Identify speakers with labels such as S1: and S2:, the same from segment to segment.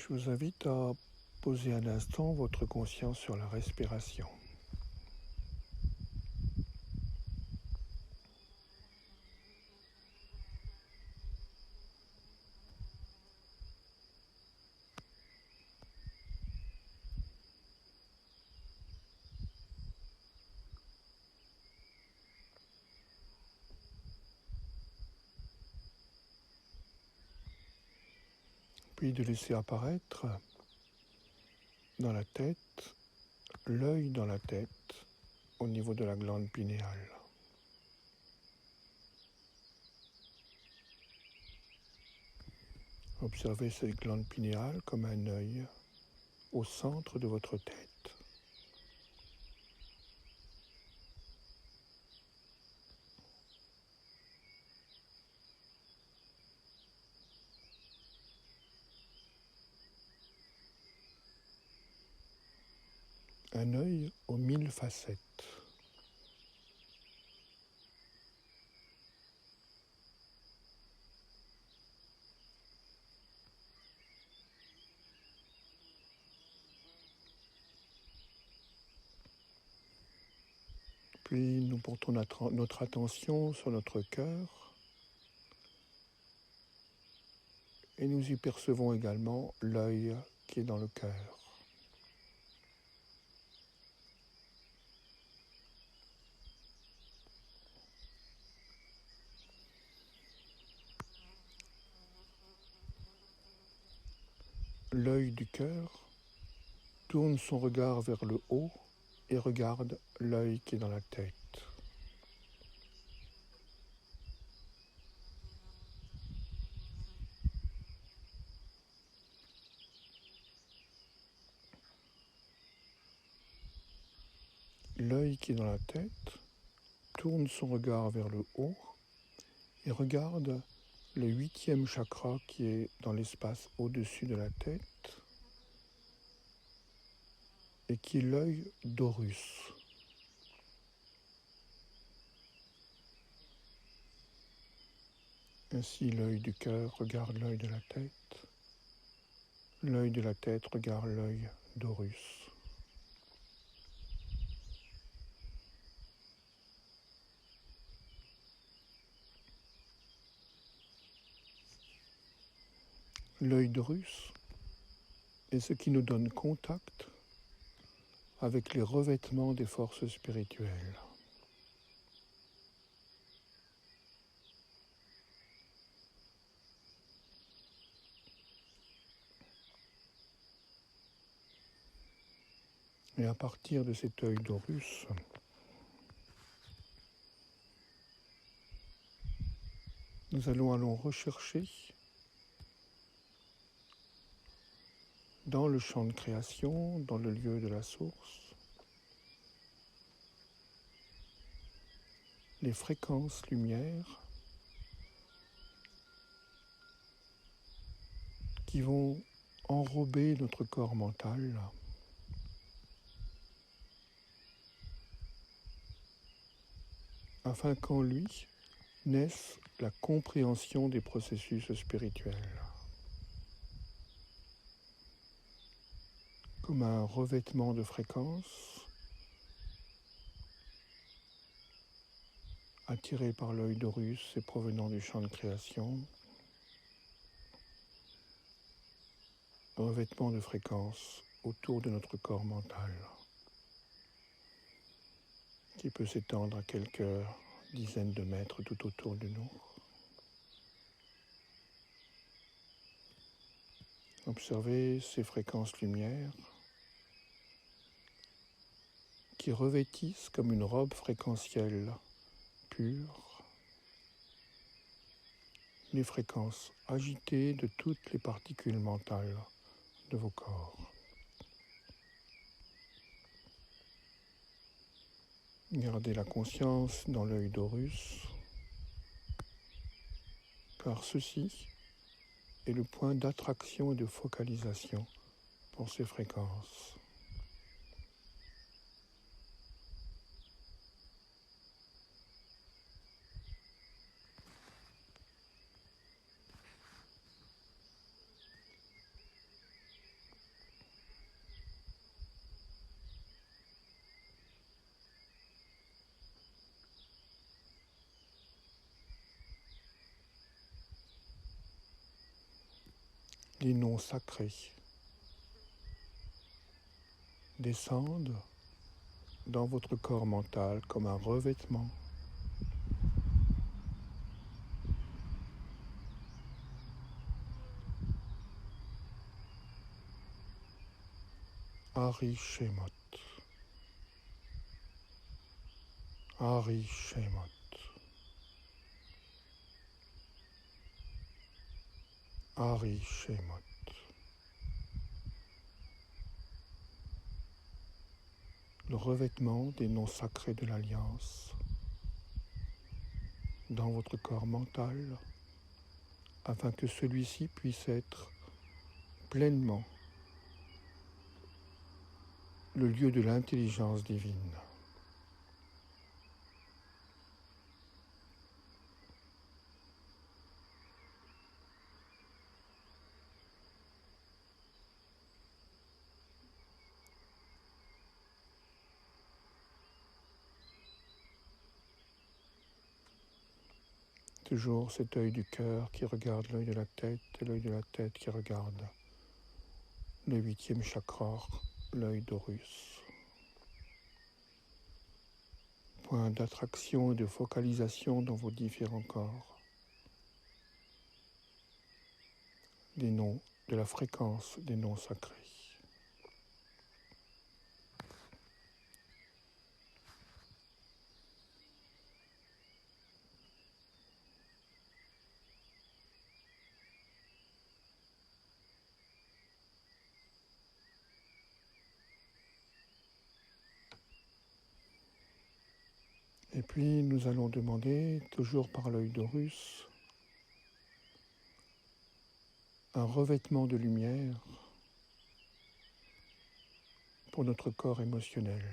S1: Je vous invite à poser un instant votre conscience sur la respiration. Puis de laisser apparaître dans la tête, l'œil dans la tête, au niveau de la glande pinéale. Observez cette glande pinéale comme un œil au centre de votre tête. Un œil aux 1000 facettes. Puis nous portons notre attention sur notre cœur et nous y percevons également l'œil qui est dans le cœur. L'œil du cœur tourne son regard vers le haut et regarde l'œil qui est dans la tête. L'œil qui est dans la tête tourne son regard vers le haut et regarde le 8e chakra qui est dans l'espace au-dessus de la tête et qui est l'œil d'Horus. Ainsi, l'œil du cœur regarde l'œil de la tête, l'œil de la tête regarde l'œil d'Horus. L'œil d'Horus est ce qui nous donne contact avec les revêtements des forces spirituelles. Et à partir de cet œil d'Horus, nous allons rechercher dans le champ de création, dans le lieu de la source, les fréquences lumière qui vont enrober notre corps mental afin qu'en lui naisse la compréhension des processus spirituels. Comme un revêtement de fréquences attiré par l'œil d'Horus et provenant du champ de création, un revêtement de fréquences autour de notre corps mental qui peut s'étendre à quelques dizaines de mètres tout autour de nous. Observez ces fréquences lumière qui revêtissent comme une robe fréquentielle pure les fréquences agitées de toutes les particules mentales de vos corps. Gardez la conscience dans l'œil d'Horus, car ceci est le point d'attraction et de focalisation pour ces fréquences. les noms sacrés descendent dans votre corps mental comme un revêtement. Hari Shemot, Hari Shemot, Hari Shemot. Le revêtement des noms sacrés de l'Alliance dans votre corps mental, afin que celui-ci puisse être pleinement le lieu de l'intelligence divine. Toujours cet œil du cœur qui regarde l'œil de la tête et l'œil de la tête qui regarde le 8e chakra, l'œil d'Horus. Point d'attraction et de focalisation dans vos différents corps. Des noms, de la fréquence des noms sacrés. Et puis nous allons demander, toujours par l'œil d'Horus, un revêtement de lumière pour notre corps émotionnel.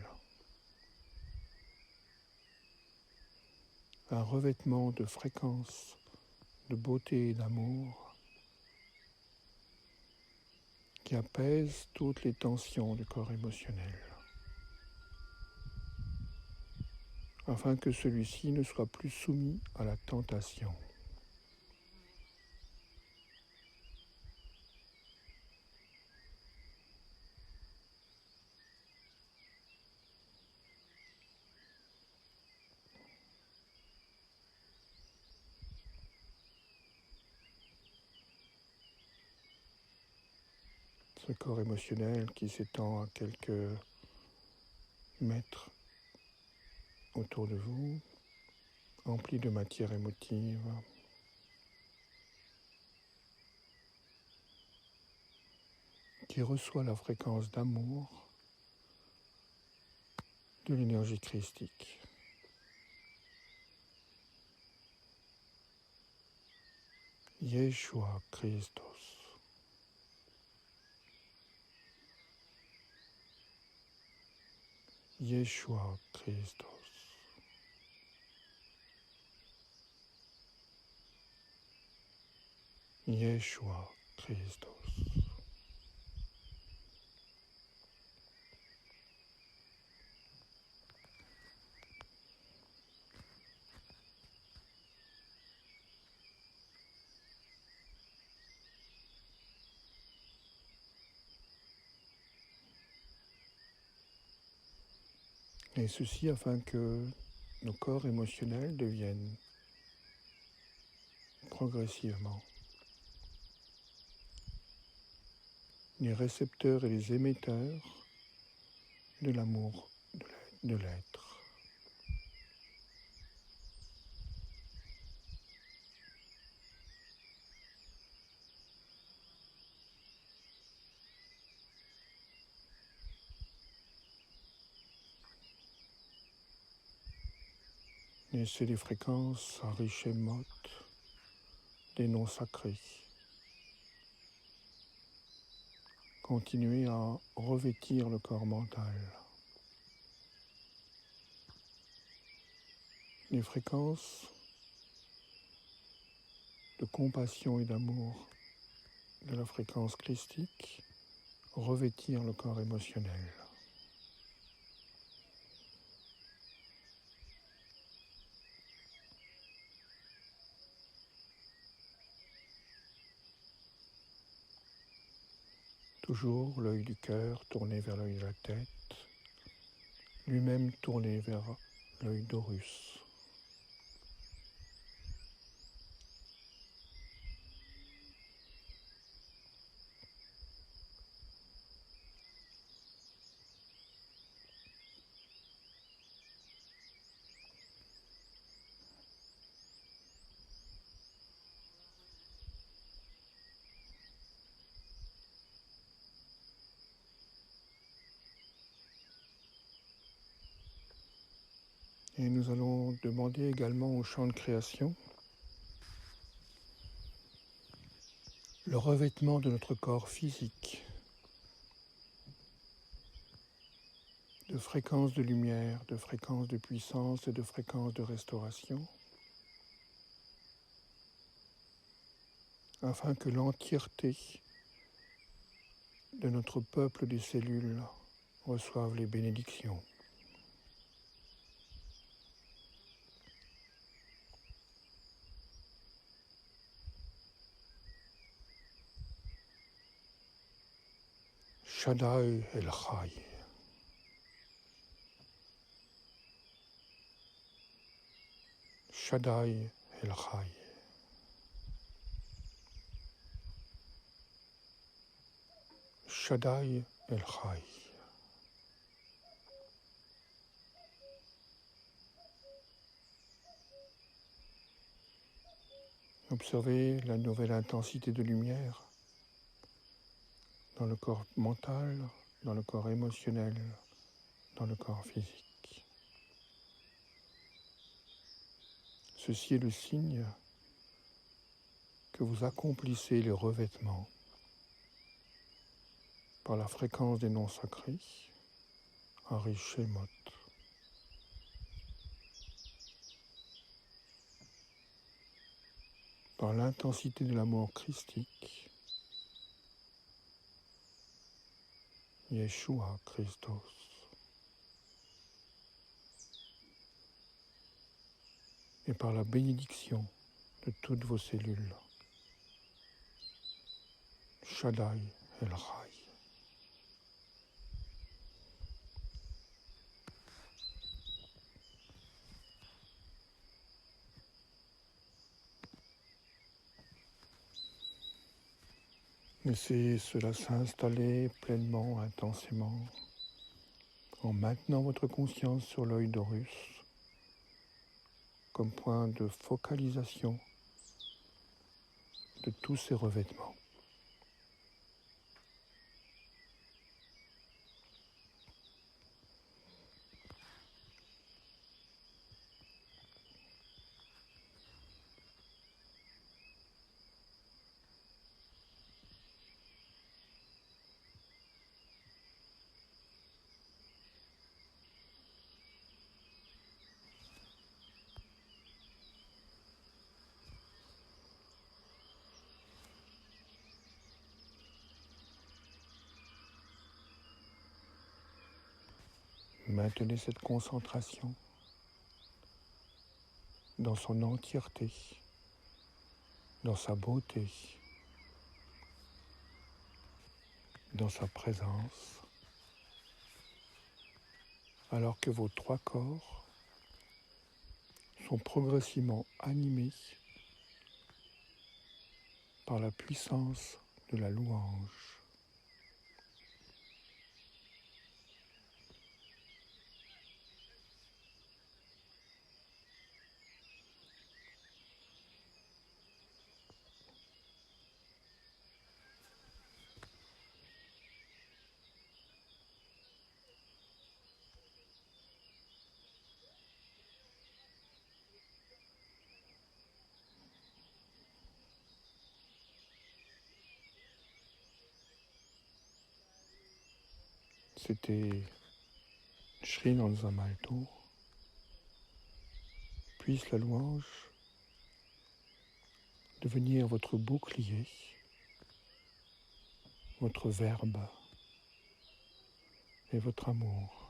S1: Un revêtement de fréquence, de beauté et d'amour qui apaise toutes les tensions du corps émotionnel, afin que celui-ci ne soit plus soumis à la tentation. Ce corps émotionnel qui s'étend à quelques mètres autour de vous, empli de matière émotive, qui reçoit la fréquence d'amour de l'énergie christique. Yeshua Christos. Yeshua Christos. Yeshua Christos. Et ceci afin que nos corps émotionnels deviennent progressivement les récepteurs et les émetteurs de l'amour de l'être. Et c'est les fréquences Harishemot des noms sacrés. Continuez à revêtir le corps mental. Les fréquences de compassion et d'amour de la fréquence christique revêtir le corps émotionnel. toujours l'œil du cœur tourné vers l'œil de la tête, lui-même tourné vers l'œil d'Horus. Et nous allons demander également au champ de création le revêtement de notre corps physique de fréquences de lumière, de fréquences de puissance et de fréquences de restauration, afin que l'entièreté de notre peuple des cellules reçoive les bénédictions. Shaddai El Chai. Shaddai El Chai. Shaddai El Chai. Observez la nouvelle intensité de lumière dans le corps mental, dans le corps émotionnel, dans le corps physique. Ceci est le signe que vous accomplissez les revêtements par la fréquence des noms sacrés, Hari Shemot. Par l'intensité de l'amour christique, Yeshua Christos. Et par la bénédiction de toutes vos cellules, Shaddai El Chai. Laissez cela s'installer pleinement, intensément, en maintenant votre conscience sur l'œil d'Horus comme point de focalisation de tous ces revêtements. Maintenez cette concentration dans son entièreté, dans sa beauté, dans sa présence, alors que vos trois corps sont progressivement animés par la puissance de la louange. C'était Shri Nanza Malto. Puisse la louange devenir votre bouclier, votre verbe et votre amour.